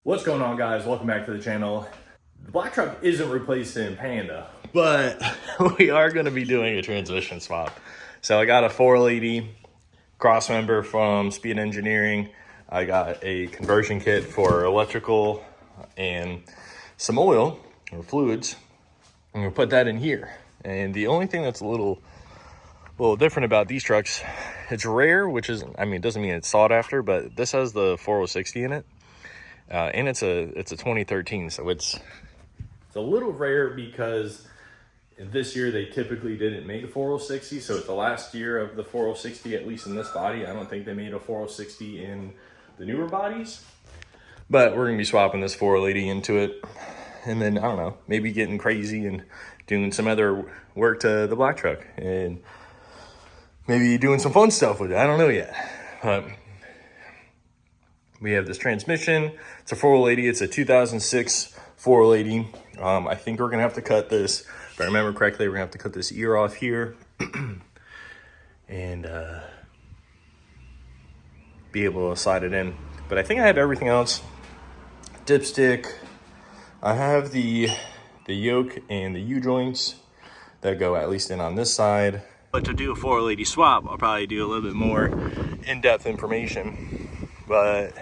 What's going on, guys? Welcome back to the channel. The black truck isn't replacing Panda, but we are going to be doing a transmission swap. So I got a 480 cross member from Speed Engineering. I got a conversion kit for electrical and some oil or fluids. I'm going to put that in here. And the only thing that's a little different about these trucks, it's rare, which is, I mean, it doesn't mean it's sought after, but this has the 4060 in it. And it's a 2013, so it's a little rare because this year they typically didn't make a 4060, so it's the last year of the 4060, at least in this body. I don't think they made a 4060 in the newer bodies, but we're gonna be swapping this 480 into it, and then I don't know, maybe getting crazy and doing some other work to the black truck, and maybe doing some fun stuff with it. I don't know yet, but we have this transmission. It's a 480. It's a 2006 480. I think we're gonna have to cut this, if I remember correctly, we're gonna have to cut this ear off here and be able to slide it in. But I think I have everything else. Dipstick. I have the yoke and the U-joints that go at least in on this side. But to do a 480 swap, I'll probably do a little bit more in-depth information. But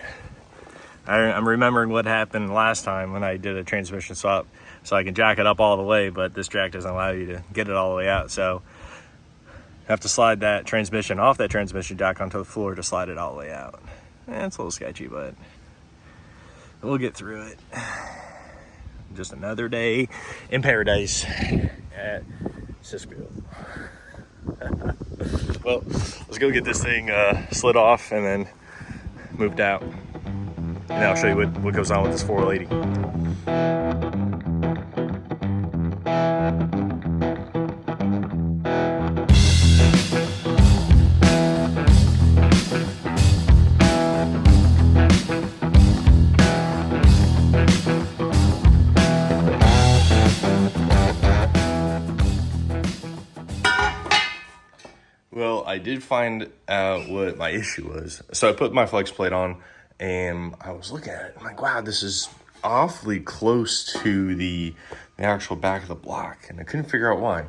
I'm remembering what happened last time when I did a transmission swap. So I can jack it up all the way, but this jack doesn't allow you to get it all the way out. So I have to slide that transmission off that transmission jack onto the floor to slide it all the way out. It's a little sketchy, but we'll get through it. Just another day in paradise at Sisk. Well, let's go get this thing slid off and then moved out, and I'll show you what goes on with this 480. Well, I did find out what my issue was. So I put my flex plate on and I was looking at it. I'm like, wow, this is awfully close to the actual back of the block. And I couldn't figure out why.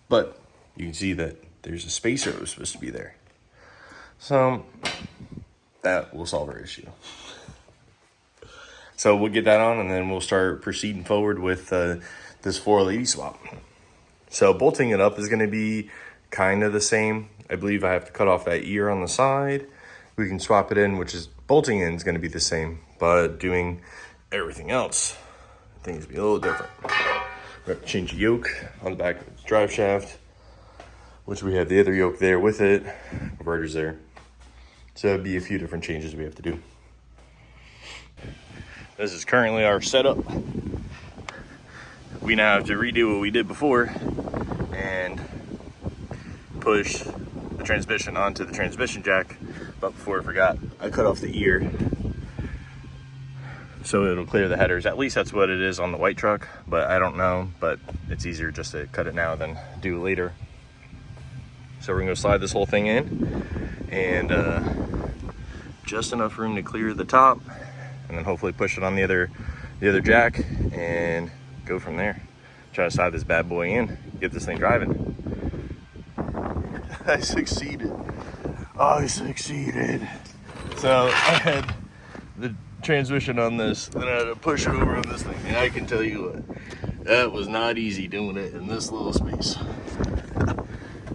But you can see that there's a spacer that was supposed to be there. So that will solve our issue. So we'll get that on and then we'll start proceeding forward with this 480 swap. So bolting it up is going to be kind of the same. I believe I have to cut off that ear on the side. We can swap it in, which is bolting in is going to be the same, but doing everything else, things be a little different. We have to change the yoke on the back of the drive shaft, which we have the other yoke there with it, converters there. So it'd be a few different changes we have to do. This is currently our setup. We now have to redo what we did before and push the transmission onto the transmission jack. But before I forgot, I cut off the ear so it'll clear the headers. At least that's what it is on the white truck, but I don't know, but it's easier just to cut it now than do later. So we're gonna go slide this whole thing in, and just enough room to clear the top, and then hopefully push it on the other jack and go from there. Try to slide this bad boy in, get this thing driving. I succeeded. I succeeded. So I had the transmission on this, then I had to push it over on this thing. And I can tell you what, that was not easy doing it in this little space.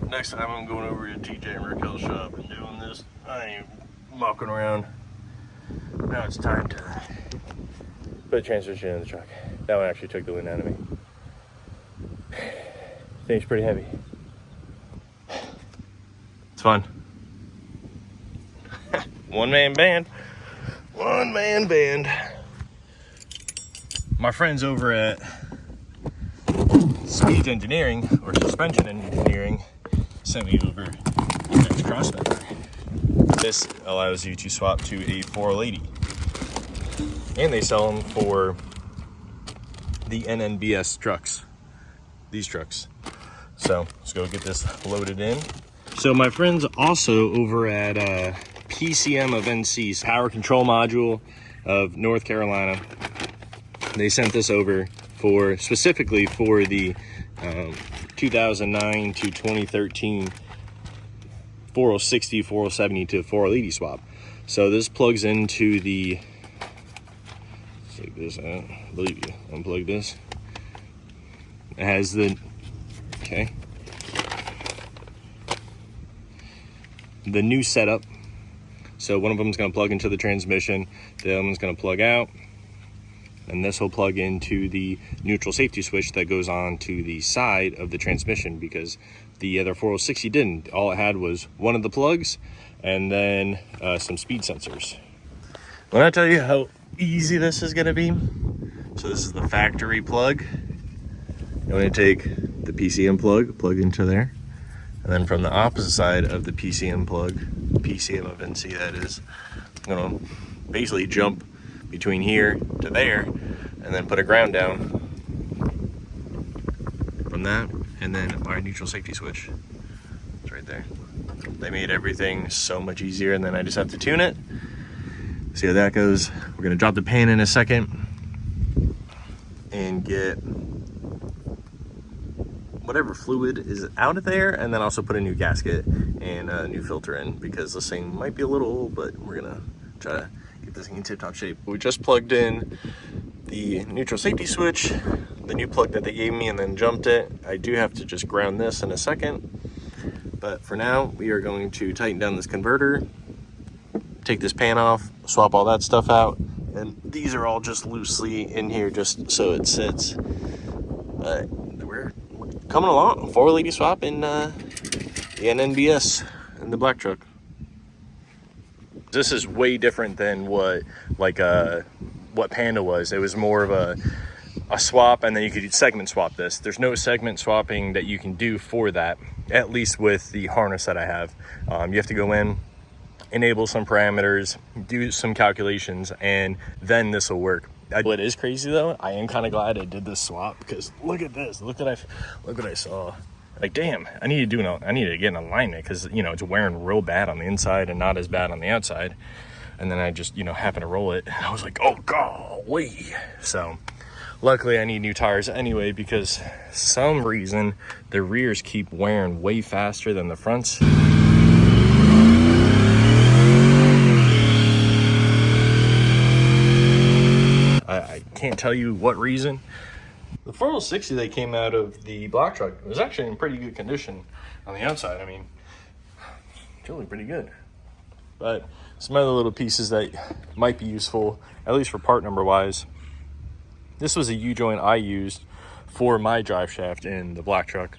Next time I'm going over to TJ and Raquel's shop and doing this. I ain't mucking around. Now it's time to put a transmission in the truck. That one actually took the wind out of me. Thing's pretty heavy. It's fun. One-man band. One-man band. My friends over at Speed Engineering, or Suspension Engineering, sent me over this cross member. This allows you to swap to a 480. And they sell them for the NNBS trucks. These trucks. So let's go get this loaded in. So my friends also over at PCM of NC's power control module of North Carolina. They sent this over for specifically for the 2009 to 2013 4060, 4070 to 4080 swap. So this plugs into the, take this out, I believe you unplug this. It has the, okay, the new setup. So one of them is going to plug into the transmission, the other one's going to plug out, and this will plug into the neutral safety switch that goes on to the side of the transmission, because the other 4060 didn't. All it had was one of the plugs and then some speed sensors. When I tell you how easy this is going to be, so this is the factory plug. I'm going to take the PCM plug into there, and then from the opposite side of the PCM plug, PCM of NC that is, I'm going to basically jump between here to there and then put a ground down from that, and then our neutral safety switch. It's right there. They made everything so much easier, and then I just have to tune it. See how that goes. We're going to drop the pan in a second and get whatever fluid is out of there, and then also put a new gasket and a new filter in, because this thing might be a little old, but we're gonna try to get this thing in tip-top shape. We just plugged in the neutral safety switch, the new plug that they gave me, and then jumped it. I do have to just ground this in a second, but for now we are going to tighten down this converter, take this pan off, swap all that stuff out, and these are all just loosely in here just so it sits. But we're coming along. 480 swap in the NNBS in the black truck. This is way different than what Panda was. It was more of a swap, and then you could segment swap this. There's no segment swapping that you can do for that, at least with the harness that I have. You have to go in, enable some parameters, do some calculations, and then this will work. What is crazy though, I am kind of glad I did this swap, because look at this, look what I saw. Like, damn, I need to get an alignment, because you know it's wearing real bad on the inside and not as bad on the outside. And then I just happened to roll it, and I was like, oh golly. So luckily I need new tires anyway, because some reason the rears keep wearing way faster than the fronts. I can't tell you what reason. The 4060 that came out of the black truck was actually in pretty good condition on the outside. I mean, it's really pretty good. But some other little pieces that might be useful, at least for part number wise. This was a U-joint I used for my drive shaft in the black truck.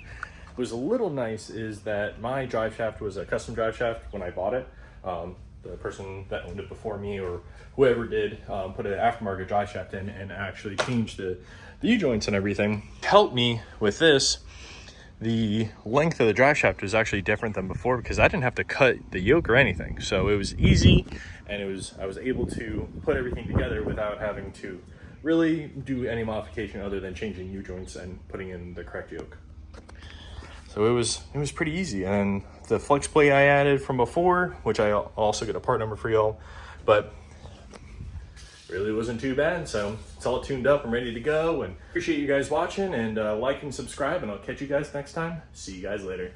What was a little nice is that my drive shaft was a custom drive shaft when I bought it. The person that owned it before me, or whoever did, put an aftermarket drive shaft in and actually changed the U-joints and everything. Helped me with this. The length of the drive shaft was actually different than before, because I didn't have to cut the yoke or anything. So it was easy, and I was able to put everything together without having to really do any modification other than changing U-joints and putting in the correct yoke. So it was pretty easy. And the flex plate I added from before, which I also get a part number for y'all, but really wasn't too bad. So it's all tuned up and ready to go, and appreciate you guys watching, and like and subscribe, and I'll catch you guys next time. See you guys later.